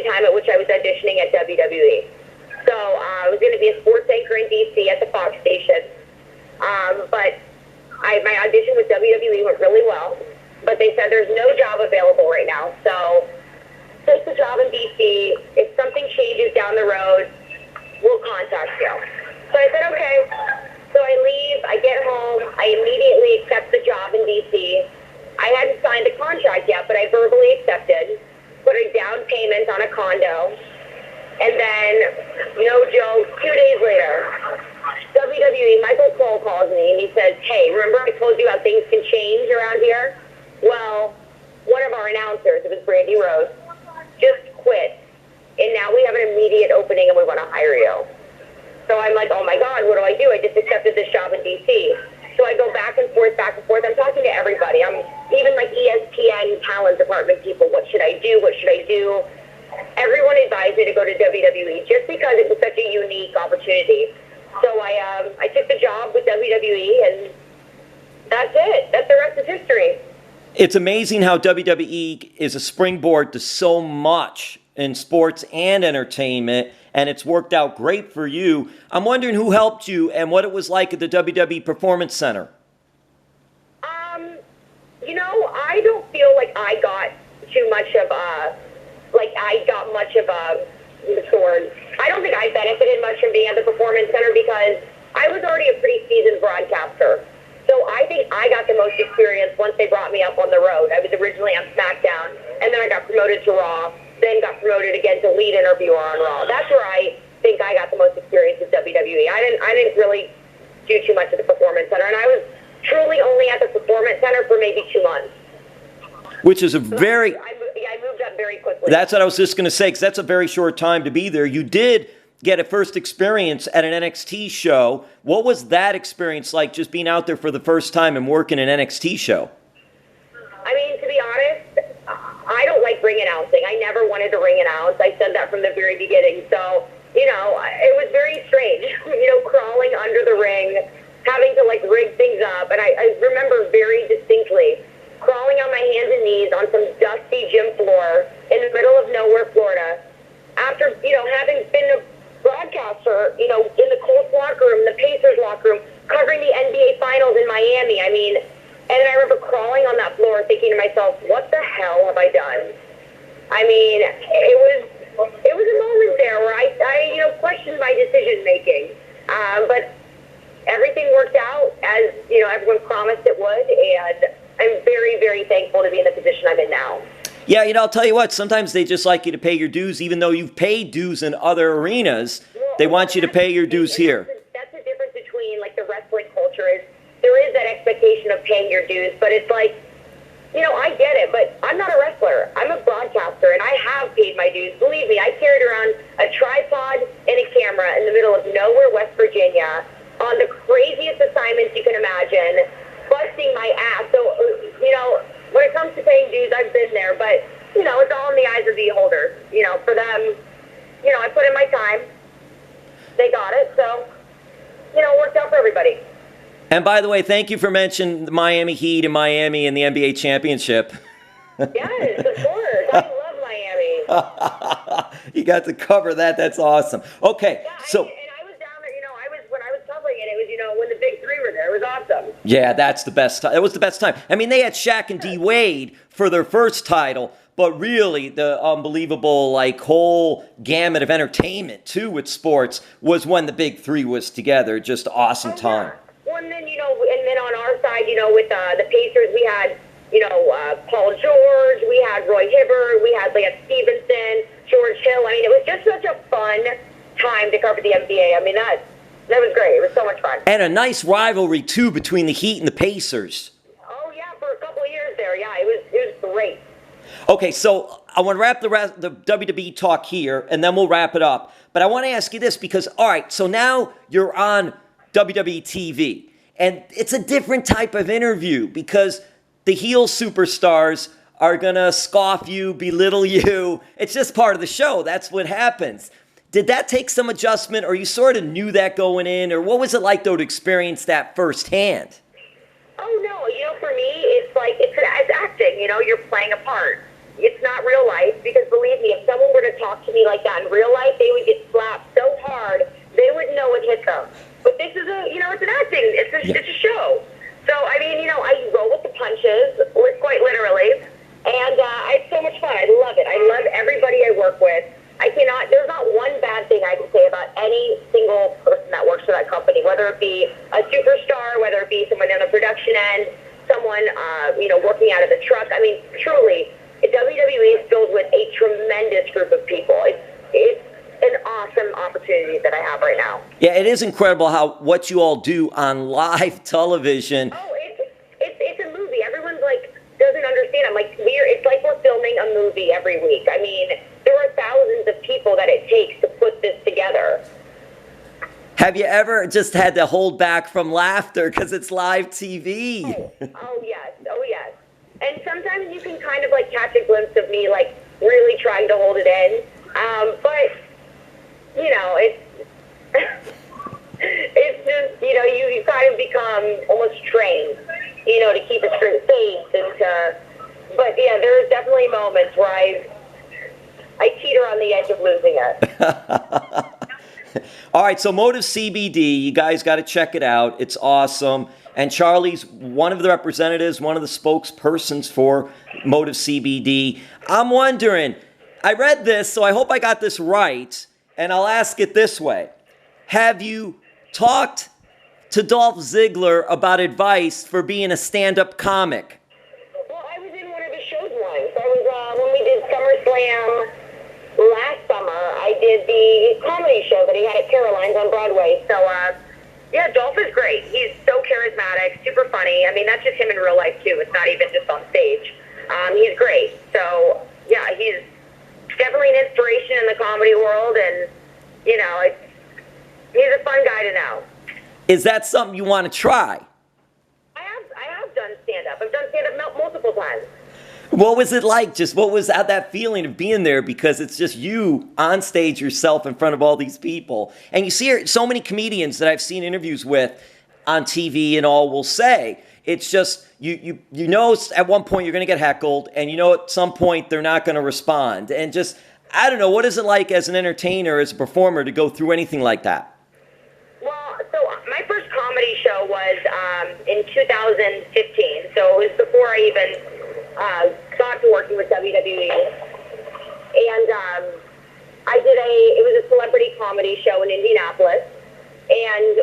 time at which I was auditioning at WWE. So I was going to be a sports anchor in D.C. at the Fox station. But my audition with WWE went really well. But they said there's no job available right now. So take the job in D.C. If something changes down the road, we'll contact you. So I said, okay. So I leave, I get home, I immediately accept the job in D.C. I hadn't signed the contract yet, but I verbally accepted, put a down payment on a condo, and then, no joke, 2 days later, WWE, Michael Cole calls me and he says, hey, remember I told you how things can change around here? Well, one of our announcers, it was Brandi Rhodes, just quit, and now we have an immediate opening and we want to hire you. So I'm like, oh my God, what do? I just accepted this job in D.C. So I go back and forth. I'm talking to everybody. I'm even like ESPN talent department people. What should I do? What should I do? Everyone advised me to go to WWE just because it was such a unique opportunity. So I took the job with WWE, and that's it. That's the rest is history. It's amazing how WWE is a springboard to so much in sports and entertainment, and it's worked out great for you. I'm wondering who helped you and what it was like at the WWE Performance Center. I don't feel like I got too much of the sword. I don't think I benefited much from being at the Performance Center because I was already a pretty seasoned broadcaster. So I think I got the most experience once they brought me up on the road. I was originally on SmackDown, and then I got promoted to Raw, then got promoted again to lead interviewer on Raw. That's where I think I got the most experience with WWE. I didn't really do too much at the Performance Center, and I was truly only at the Performance Center for maybe 2 months. Which is a very... I moved up very quickly. That's what I was just going to say, because that's a very short time to be there. You did get a first experience at an NXT show. What was that experience like, just being out there for the first time and working an NXT show? I mean, to be honest, I don't like ring announcing. I never wanted to ring announce. I said that from the very beginning. So, it was very strange, crawling under the ring, having to, rig things up. And I remember very distinctly crawling on my hands and knees on some dusty gym floor in the middle of nowhere, Florida, after, having been a broadcaster, in the Colts locker room, the Pacers locker room, covering the NBA Finals in Miami. I mean, and I remember crawling on that floor thinking to myself, what the hell have I done? I mean, it was a moment there where I questioned my decision making. But everything worked out as, everyone promised it would, and I'm very, very thankful to be in the position I'm in now. Yeah, I'll tell you what, sometimes they just like you to pay your dues, even though you've paid dues in other arenas. They want you to pay your dues here. That's the difference between, the wrestling culture is there is that expectation of paying your dues, but it's like, I get it, but I'm not a wrestler. I'm a broadcaster, and I have paid my dues. Believe me, I carried around a tripod and a camera in the middle of nowhere, West Virginia, on the craziest assignments you can imagine, busting my ass. So, when it comes to paying dues, I've been there, but, it's all in the eyes of the beholder. For them, I put in my time. They got it, so, it worked out for everybody. And by the way, thank you for mentioning the Miami Heat and Miami and the NBA championship. Yes, of course. I love Miami. You got to cover that. That's awesome. Okay, yeah, so... And I was down there, when I was covering it, it was, when the big three were there. It was awesome. Yeah, that's the best time. That was the best time. I mean, they had Shaq and D. Wade for their first title, but really the unbelievable, whole gamut of entertainment, too, with sports was when the big three was together. Just awesome time. Yeah. Well, and then, and then on our side, with the Pacers, we had, Paul George, we had Roy Hibbert, we had Lance Stevenson, George Hill. I mean, it was just such a fun time to cover the NBA. I mean, that was great. It was so much fun. And a nice rivalry, too, between the Heat and the Pacers. Oh, yeah, for a couple of years there. Yeah, it was great. Okay, so I want to wrap the WWE talk here, and then we'll wrap it up. But I want to ask you this because, all right, so now you're on WWE TV, and it's a different type of interview because the heel superstars are going to scoff you, belittle you. It's just part of the show. That's what happens. Did that take some adjustment, or you sort of knew that going in, or what was it like, though, to experience that firsthand? Oh, no. For me, it's acting. You're playing a part. It's not real life because, believe me, if someone were to talk me like that in real life, they would get slapped so hard, they wouldn't know what hit them. But this is it's an acting, it's a show. So, I mean, I roll with the punches, quite literally, and I had so much fun. I love it. I love everybody I work with. There's not one bad thing I can say about any single person that works for that company, whether it be a superstar, whether it be someone on the production end, someone, working out of the truck. I mean, truly, WWE is filled with a tremendous group of people. It's an awesome opportunity that I have right now. Yeah, it is incredible what you all do on live television. Oh, it's a movie. Everyone's like, doesn't understand. I'm like, it's like we're filming a movie every week. I mean, there are thousands of people that it takes to put this together. Have you ever just had to hold back from laughter because it's live TV? Oh, yes. And sometimes you can kind of like catch a glimpse of me like really trying to hold it in. But, it's just, you kind of become almost trained, to keep a straight face. But yeah, there's definitely moments where I teeter on the edge of losing it. All right, so MotiveCBD, you guys got to check it out. It's awesome. And Charly's one of the representatives, one of the spokespersons for MotiveCBD. I'm wondering, I read this, so I hope I got this right, and I'll ask it this way. Have you talked to Dolph Ziggler about advice for being a stand-up comic? Well, I was in one of his shows once. I was, when we did SummerSlam last summer, I did the comedy show that he had at Caroline's on Broadway. So, yeah, Dolph is great. He's so charismatic, super funny. I mean, that's just him in real life, too. It's not even just on stage. He's great. So, yeah, he's definitely an inspiration in the comedy world, and, he's a fun guy to know. Is that something you want to try? I have done stand-up. I've done stand-up multiple times. What was it like? What was that feeling of being there? Because it's just you on stage yourself in front of all these people. And you see so many comedians that I've seen interviews with on TV and all will say, it's just, you know at one point you're going to get heckled, and at some point they're not going to respond. And just, I don't know, what is it like as an entertainer, as a performer, to go through anything like that? Well, so my first comedy show was in 2015. So it was before I even got to working with WWE. And it was a celebrity comedy show in Indianapolis. And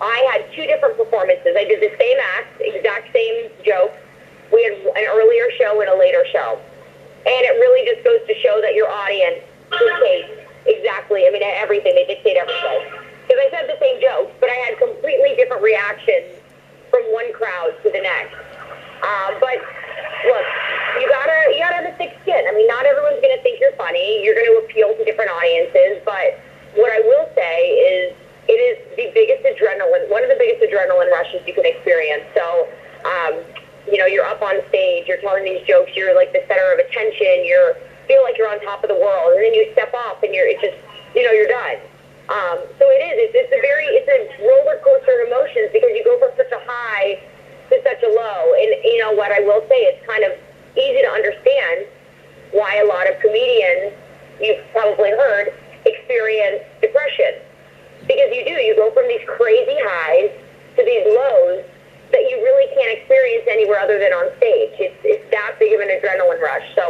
I had two different performances. I did the same act, exact same joke. We had an earlier show and a later show. And it really just goes to show that your audience dictates exactly, everything. They dictate everything. Because I said the same jokes, but I had completely different reactions from one crowd to the next. But look, you gotta have a thick skin. Not everyone's gonna think you're funny. You're gonna appeal to different audiences. But what I will say is, it is one of the biggest adrenaline rushes you can experience. So, you're up on stage, you're telling these jokes, you're like the center of attention. Feel like you're on top of the world, and then you step off, and you're done. So it's a roller coaster of emotions, because you go from such a high to such a low. And what I will say, it's kind of easy to understand why a lot of comedians, you've probably heard, experience depression. Because you go from these crazy highs to these lows that you really can't experience anywhere other than on stage. It's that big of an adrenaline rush. So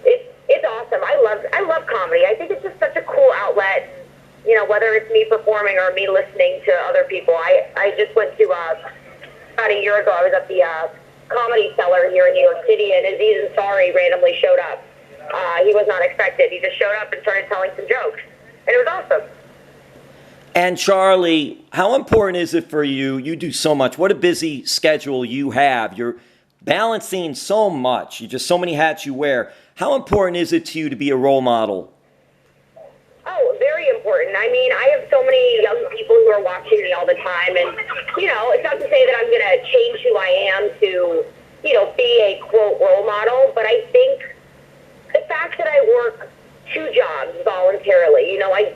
it's awesome. I love comedy. I think it's just such a cool outlet. Whether it's me performing or me listening to other people. I just went to, about a year ago, I was at the Comedy Cellar here in New York City, and Aziz Ansari randomly showed up. He was not expected. He just showed up and started telling some jokes. And it was awesome. And Charly, how important is it for you? You do so much. What a busy schedule you have. You're balancing so much. You just so many hats you wear. How important is it to you to be a role model? Oh, very important. I have so many young people who are watching me all the time, and, it's not to say that I'm going to change who I am to, be a, quote, role model, but I think the fact that I work two jobs voluntarily, I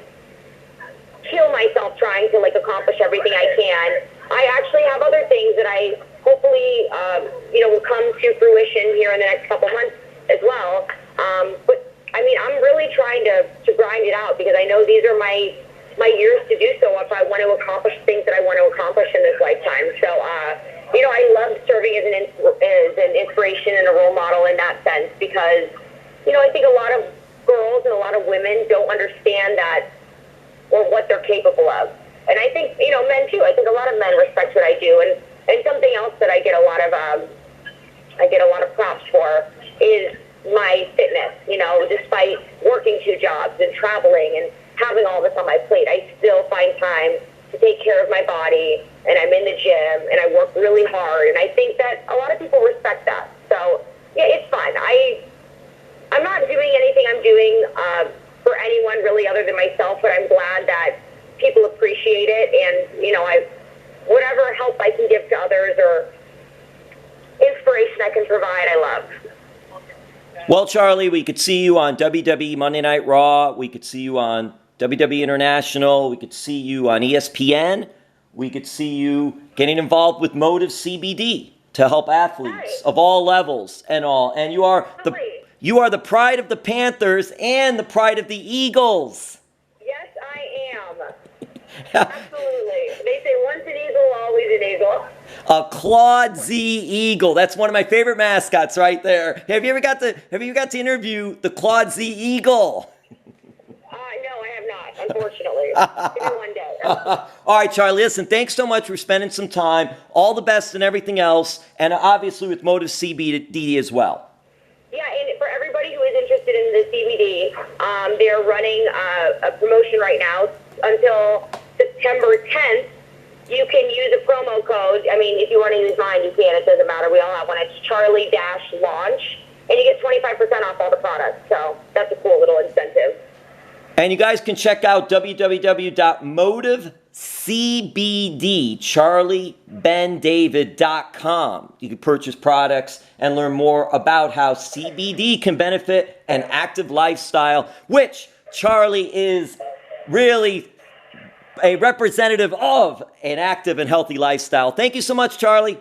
kill myself trying to, accomplish everything I can. I actually have other things that I hopefully, will come to fruition here in the next couple months as well. But I'm really trying I know these are my years to do so if I want to accomplish things that I want to accomplish in this lifetime. So, I love serving as an inspiration and a role model in that sense because, I think a lot of girls and a lot of women don't understand that or what they're capable of. And I think, men too. I think a lot of men respect what I do. And something else that I get a lot of props for is my fitness. Despite working 2 jobs and traveling and having all this on my plate, I still find time to take care of my body, and I'm in the gym, and I work really hard, and I think that a lot of people respect that. So, yeah, it's fun. I'm not doing anything I'm doing for anyone really other than myself, but I'm glad that people appreciate it, and, whatever help I can give to others or inspiration I can provide, I love. Well, Charly, we could see you on WWE Monday Night Raw. We could see you on WWE International. We could see you on ESPN. We could see you getting involved with MotiveCBD to help athletes of all levels and all. And you are the pride of the Panthers and the pride of the Eagles. Yes, I am. Absolutely. They say once an eagle, always an eagle. A Claude Z Eagle. That's one of my favorite mascots right there. Have you ever got to interview the Claude Z Eagle? No, I have not, unfortunately. Maybe one day. All right, Charly, listen, thanks so much for spending some time. All the best and everything else, and obviously with MotiveCBD as well. Yeah, and for everybody who is interested in the CBD, they're running a promotion right now until September 10th. You can use a promo code. I mean, if you want to use mine, you can. It doesn't matter. We all have one. It's Charly-Launch, and you get 25% off all the products. So that's a cool little incentive. And you guys can check out www.MotiveCBD, CharlyBenDavid.com. You can purchase products and learn more about how CBD can benefit an active lifestyle, which Charly is really a representative of an active and healthy lifestyle. Thank you so much, Charly.